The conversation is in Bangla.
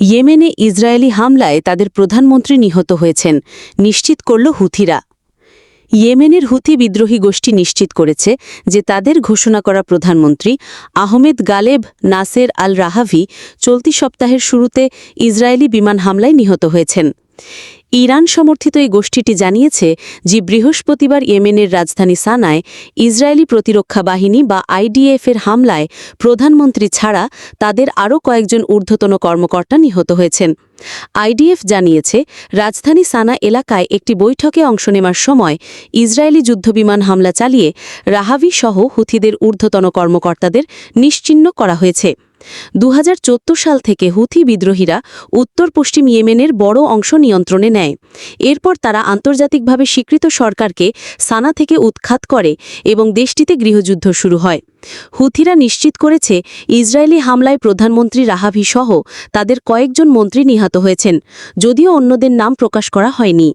ইয়েমেনে ইসরায়েলি হামলায় তাদের প্রধানমন্ত্রী নিহত হয়েছেন নিশ্চিত করল হুথিরা। ইয়েমেনের হুথি বিদ্রোহী গোষ্ঠী নিশ্চিত করেছে যে তাদের ঘোষণা করা প্রধানমন্ত্রী আহমেদ গালেব নাসের আল রাহাভি চলতি সপ্তাহের শুরুতে ইসরায়েলি বিমান হামলায় নিহত হয়েছেন। ইরান সমর্থিত এই গোষ্ঠীটি জানিয়েছে যে বৃহস্পতিবার ইয়েমেনের রাজধানী সানায় ইসরায়েলি প্রতিরক্ষা বাহিনী বা আইডিএফের হামলায় প্রধানমন্ত্রী ছাড়া তাদের আরও কয়েকজন ঊর্ধ্বতন কর্মকর্তা নিহত হয়েছেন। আইডিএফ জানিয়েছে রাজধানী সানা এলাকায় একটি বৈঠকে অংশ নেওয়ার সময় ইসরায়েলি যুদ্ধবিমান হামলা চালিয়ে রাহাভি সহ হুথিদের ঊর্ধ্বতন কর্মকর্তাদের নিশ্চিহ্ন করা হয়েছে। 2014 সাল থেকে হুথি বিদ্রোহীরা উত্তর পশ্চিম ইয়েমেনের বড় অংশ নিয়ন্ত্রণে নেয়। এরপর তারা আন্তর্জাতিকভাবে স্বীকৃত সরকারকে সানা থেকে উৎখাত করে এবং দেশটিতে গৃহযুদ্ধ শুরু হয়। হুথিরা নিশ্চিত করেছে ইসরায়েলি হামলায় প্রধানমন্ত্রী রাহাভি সহ তাদের কয়েকজন মন্ত্রী নিহত হয়েছেন, যদিও অন্যদের নাম প্রকাশ করা হয়নি।